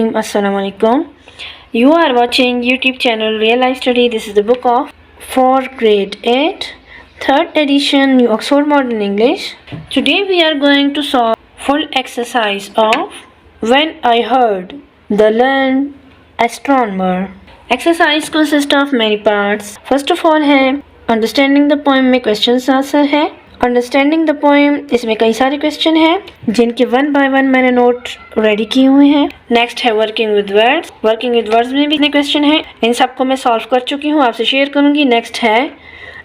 Assalamualaikum. You are watching YouTube channel Real Life Study. This is the book of for grade 8, third edition, New Oxford Modern English. Today we are going to solve full exercise of When I Heard the Learned Astronomer. Exercise consists of many parts. First of all है Understanding the poem में questions answer है. Understanding the poem, इसमें कई सारे question हैं जिनके one by one मैंने note ready किए हुए हैं. नेक्स्ट है working with words. Working with words में भी इतने क्वेश्चन हैं, इन सबको मैं सॉल्व कर चुकी हूँ, आपसे शेयर करूँगी. नेक्स्ट है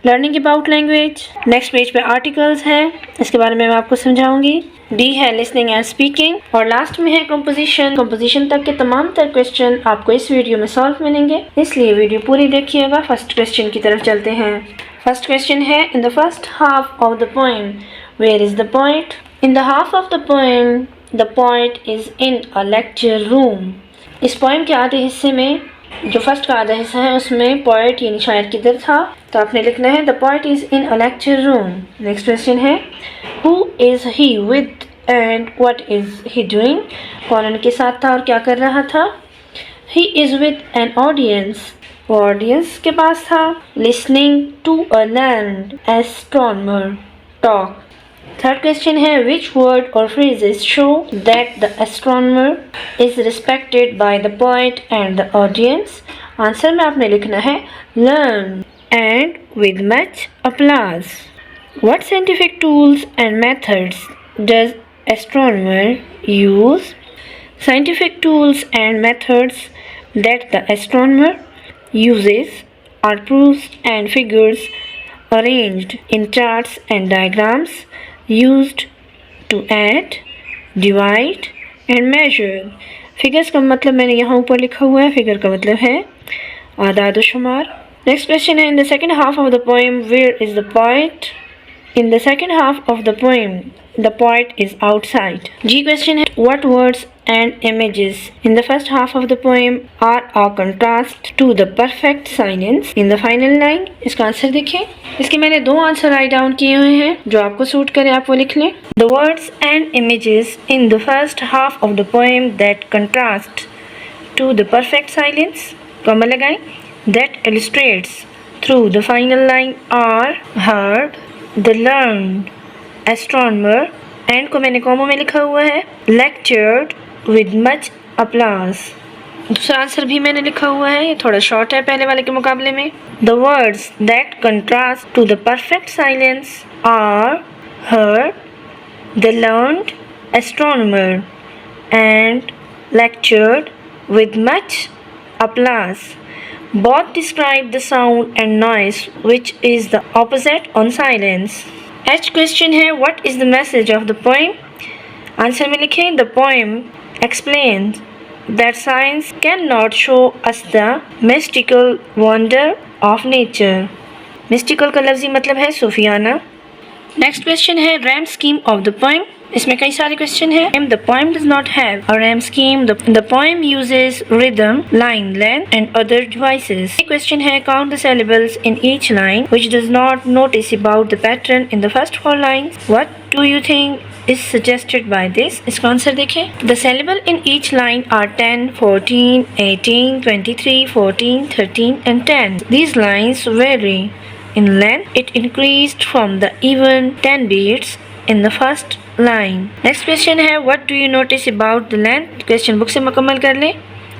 learning about language. Next page पे आर्टिकल्स है, इसके बारे में मैं आपको समझाऊंगी. डी है लिसनिंग एंड स्पीकिंग. और लास्ट में है कंपोजिशन. कंपोजिशन तक के तमाम तर क्वेश्चन आपको इस वीडियो में सॉल्व मिलेंगे, इसलिए वीडियो पूरी देखिएगा. फर्स्ट क्वेश्चन की तरफ चलते हैं. First question है in the first half of the poem, where is the poet? In the half of the poem, the poet is in a lecture room. इस poem के आधे हिस्से में, जो फर्स्ट का आधा हिस्सा है उसमें poet यानी शायर किधर था, तो आपने लिखना है the poet is in a lecture room. Next question है who is he with and what is he doing? कौन उनके साथ था और क्या कर रहा था? He is with an audience. वो ऑडियंस के पास था. Listening to a learned astronomer talk. Third question है विच वर्ड और phrases show that the astronomer is respected by the poet and the audience. Answer में आपने लिखना है learned and with much applause. What scientific tools and methods does astronomer use? Scientific tools and methods that the astronomer uses are proofs and figures arranged in charts and diagrams used to add, divide and measure. Figures का मतलब मैंने यहाँ ऊपर लिखा हुआ है, figure का मतलब है आदाद व शुमार. Next question है in the second half of the poem, where is the poet? In the second half of the poem, the poet is outside. G question है what words and images in the first half of the poem are a contrast to the perfect silence in the final line? इसका answer देखिए. इसके मैंने दो answer write down किए हुए हैं, जो आपको सूट करे आप वो लिख लें. The words and images in the first half of the poem that contrast to the perfect silence, comma लगाएं, that illustrates through the final line are heard, the learned astronomer, and को मैंने comma में लिखा हुआ है, lectured with much applause. दूसरा answer भी मैंने लिखा हुआ है, ये थोड़ा शॉर्ट है पहले वाले के मुकाबले में. The words that contrast to the perfect silence are heard, the learned astronomer, and lectured with much applause. Both describe the sound and noise, which is the opposite on silence. H question है what is the message of the poem? Answer में लिखें the poem explains that science cannot show us the mystical wonder of nature. mystical का लफ्ज़ी मतलब है सूफियाना. Next question है RAM scheme of the poem. इसमें कई सारे क्वेश्चन हैं. The poem does not have a rhyme scheme. The poem uses rhythm, line length and other devices. Question है count the syllables in each line which does not notice about the pattern in the first four lines. What do you think is suggested by this? इसका answer देखें. The syllable in each line are 10, 14, 18, 23, 14, 13 and 10. These lines vary in length. It increased from the even 10 beats in the first line. Next question है what do you notice about the length? Question book से मुकम्मल कर लें.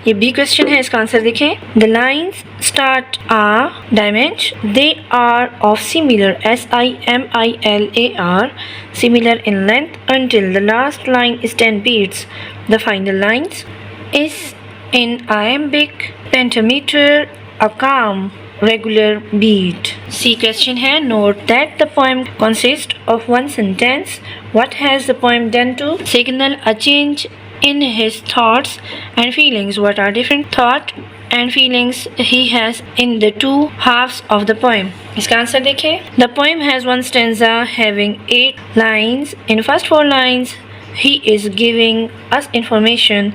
ये B question है, इसका answer देखें. The lines start a dimension. They are of similar SIMILAR similar in length until the last line is 10 beats. The final lines is in iambic pentameter, a calm regular beat. C question है note that the poem consists of one sentence. What has the poem done to signal a change in his thoughts and feelings? What are different thought and feelings he has in the two halves of the poem? इसका answer देखें. The poem has one stanza having 8 lines. In first 4 lines he is giving us information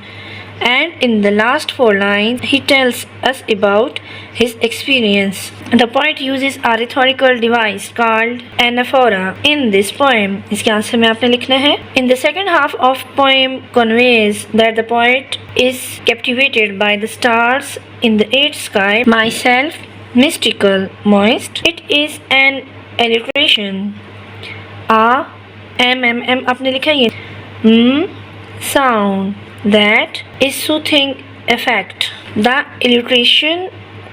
And in the last 4 lines, he tells us about his experience. The poet uses a rhetorical device called anaphora in this poem. इसके answer में आपने लिखना है. In the second half of poem conveys that the poet is captivated by the stars in the eighth sky, myself, mystical, moist. It is an alliteration. M आपने लिखा है. Sound that is soothing effect. The alliteration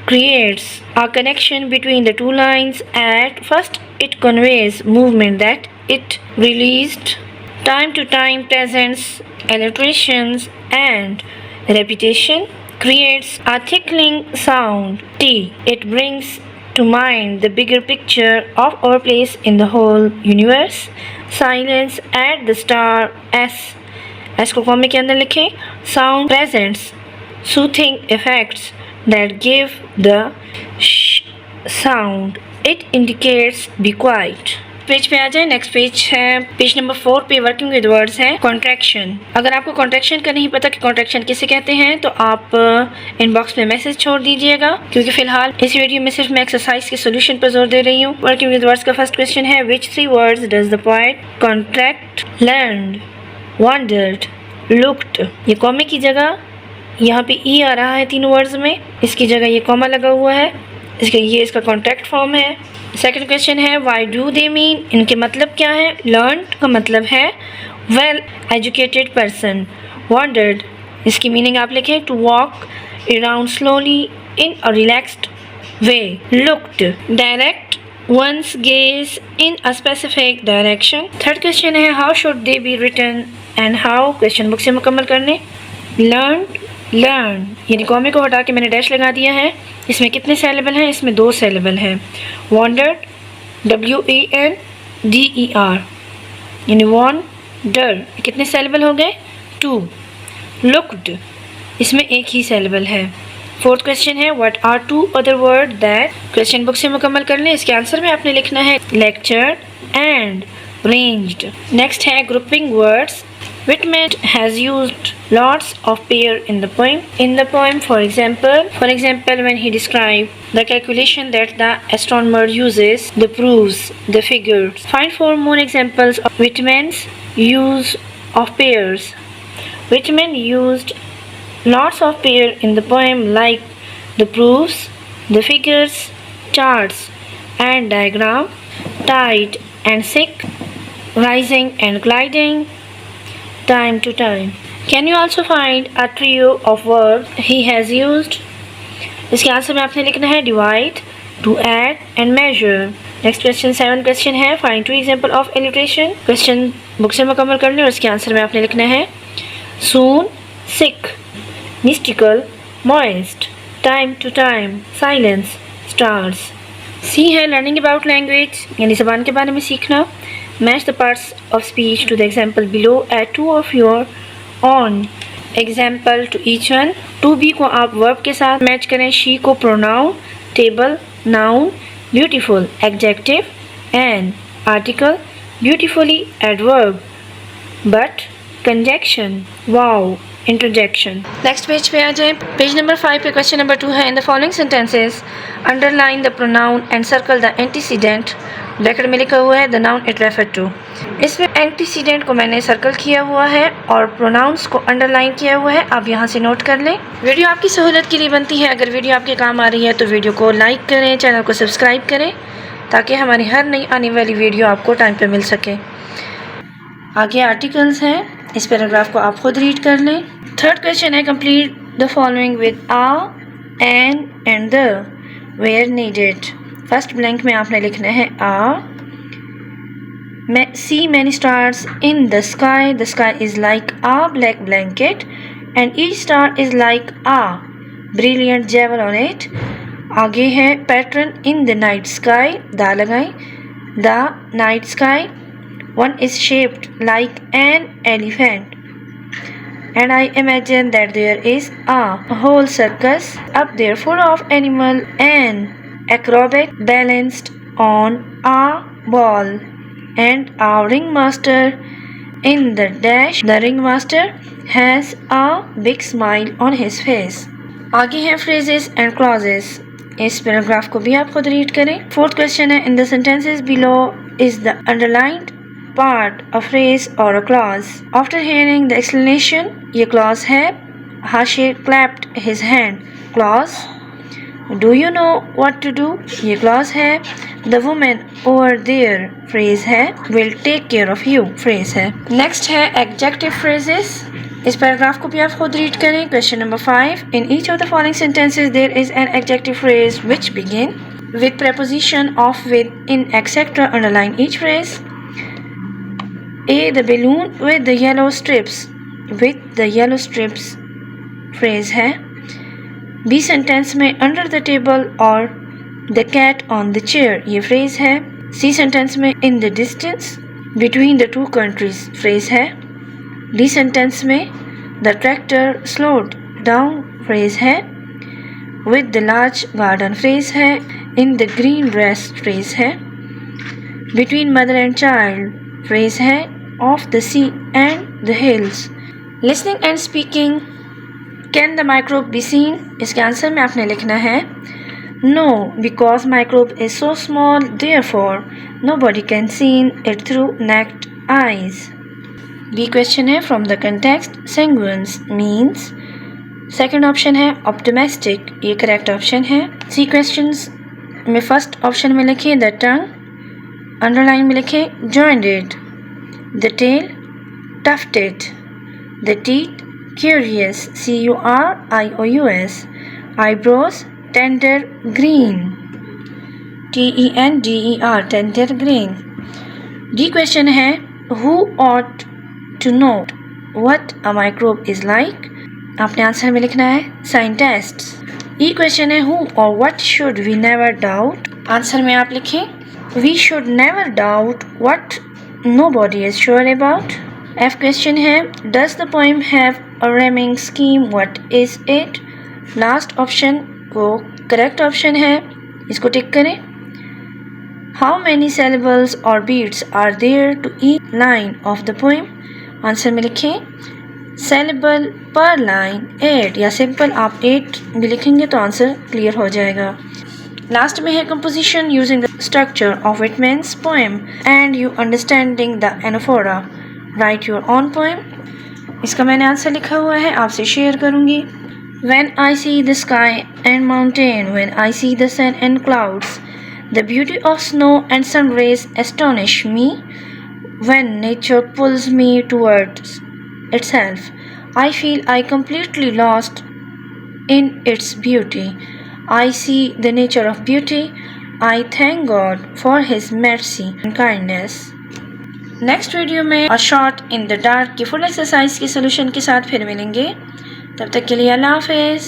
creates a connection between the two lines. At first, it conveys movement that it released. Time to time presents alliterations and repetition creates a tickling sound. T. It brings to mind the bigger picture of our place in the whole universe. Silence at the star. S को कॉमे के अंदर लिखें. Sound presents soothing effects that give the sound. It indicates be quiet. Page पे आ जाए. Next page है page number 4 पे working with words है. कॉन्ट्रैक्शन. अगर आपको कॉन्ट्रैक्शन का नहीं पता कि कॉन्ट्रैक्शन किसे कहते हैं तो आप इनबॉक्स में मैसेज छोड़ दीजिएगा, क्योंकि फिलहाल इस वीडियो में सिर्फ मैं एक्सरसाइज के सोल्यूशन पर जोर दे रही हूँ. वर्किंग विद वर्ड्स का फर्स्ट क्वेश्चन है which 3 words does the poet contract? Learned, wondered, looked. ये कॉमे की जगह यहाँ पे ई आ रहा है 3 वर्ड्स में, इसकी जगह ये कॉमा लगा हुआ है, ये इसका कॉन्ट्रैक्ट फॉर्म है. सेकंड क्वेश्चन है वाई डू दे मीन? इनके मतलब क्या है? लर्न का मतलब है वेल एजुकेटेड पर्सन. वंडर्ड, इसकी मीनिंग आप लिखें to walk around slowly in a relaxed way. Looked, direct one's gaze in a specific direction. Third question है how should they be written and how. Question book से मुकम्मल करने. Learn, learn यानी कॉमे को हटा के मैंने डैश लगा दिया है. इसमें कितने सेलेबल हैं? इसमें 2 सेलेबल हैं. वॉन्डर्ड, WANDER यानी वॉन्डर, कितने सेलेबल हो गए? 2. लुक्ड, इसमें एक ही सेलेबल है. फोर्थ क्वेश्चन है what are 2 other word that. Question book से मुकम्मल कर लें. इसके आंसर में आपने लिखना है लेक्चर्ड एंड रेंज्ड. नेक्स्ट है grouping words. Whitman has used lots of pair in the poem. In the poem, for example, when he described the calculation that the astronomer uses, the proofs, the figures. Find 4 more examples of Whitman's use of pairs. Whitman used lots of pair in the poem like the proofs, the figures, charts and diagram, tide and sick, rising and gliding, time to time. Can you also find a trio of verbs he has used? इसके answer में आपने लिखना है divide, to add and measure. Next question 7 question है find 2 example of alliteration. Question book से मुकम्मल कर लें और इसके आंसर में आपने लिखना है soon, sick, mystical, moist, time to time, silence, stars. C है लर्निंग अबाउट लैंग्वेज यानी ज़बान के बारे में सीखना. Match the parts of speech to the example below. Add 2 of your own example to each one. To be को आप verb के साथ मैच करें. शी को pronoun, table noun, beautiful adjective and article, beautifully adverb, but conjunction, wow interjection. Next page पे आ जाए. पेज नंबर 5 पे क्वेश्चन नंबर 2 है in the following sentences underline the pronoun and circle the antecedent. Bracket में लिखा हुआ है the noun it refer to. इसमें एंटीसीडेंट को मैंने सर्कल किया हुआ है और प्रोनाउंस को अंडरलाइन किया हुआ है. आप यहाँ से नोट कर लें. वीडियो आपकी सहूलत के लिए बनती है. अगर वीडियो आपके काम आ रही है तो वीडियो को लाइक करें, चैनल को सब्सक्राइब करें ताकि हमारी हर नई आने वाली वीडियो आपको टाइम पर मिल सके. आगे आर्टिकल्स हैं, इस पैराग्राफ को आप खुद रीड कर लें. थर्ड क्वेश्चन है complete the following with a, and the where needed. First blank में आपने लिखना है आ. See many stars in the sky. The sky is like a black blanket and each star is like a brilliant jewel on it. आगे है pattern in the night sky. दा लगाएं. The night sky one is shaped like an elephant and I imagine that there is a whole circus up there full of animal and acrobat balanced on a ball and our ringmaster in the dash. The ringmaster has a big smile on his face. आगे है phrases and clauses. इस paragraph को भी आप खुद read करें. Fourth question है, in the sentences below is the underlined part a phrase or a clause. After hearing the explanation, ये clause है. Hashir clapped his hand. Clause. Do you know what to do? ये clause है. The woman over there. Phrase है. Will take care of you. Phrase है. Next है adjective phrases. इस paragraph को भी आप खुद रीड करें. Question number 5. In each of the following sentences there is an adjective phrase which begin with preposition of, with, in, etc. Underline each phrase. A. The balloon with the yellow strips. With the yellow strips phrase है. B. Sentence में under the table or the cat on the chair ये phrase है. C. Sentence में in the distance between the two countries phrase है. D. Sentence में the tractor slowed down phrase है. With the large garden phrase है. In the green dress phrase है. Between mother and child phrase है. Of the sea and the hills. Listening and speaking. Can the microbe be seen? इसके answer में आपने लिखना है No, because microbe is so small, therefore nobody can see it through naked eyes. B question है from the context. Sanguine means. Second option है optimistic, ये correct option है. C questions में first option में लिखे the tongue, underline में लिखे jointed, the tail tufted, the teeth curious, curious, eyebrows tender green, tender, tender green. D question है who ought to know what a microbe is like? आपने answer में लिखना है scientists. E question है who or what should we never doubt? Answer में आप लिखें we should never doubt what nobody is sure about. F question है does the poem have a rhyming scheme? What is it? Last option को correct option है, इसको टिक करें. How many syllables or beats are there to each line of the poem? Answer में लिखें syllable per line 8 या simple आप 8 भी लिखेंगे तो आंसर क्लियर हो जाएगा. लास्ट में है composition using the structure of Whitman's poem and you understanding the anaphora. Write your own poem. इसका मैंने आंसर लिखा हुआ है, आपसे शेयर करूँगी. When I see the sky and mountain, when I see the sun and clouds, the beauty of snow and sun rays astonish me. When nature pulls me towards itself, I feel I completely lost in its beauty. I see the nature of beauty. I thank God for His mercy and kindness. Next video में a shot in the dark की full exercise के solution के साथ फिर मिलेंगे. तब तक के लिए अल्लाह हाफिज़.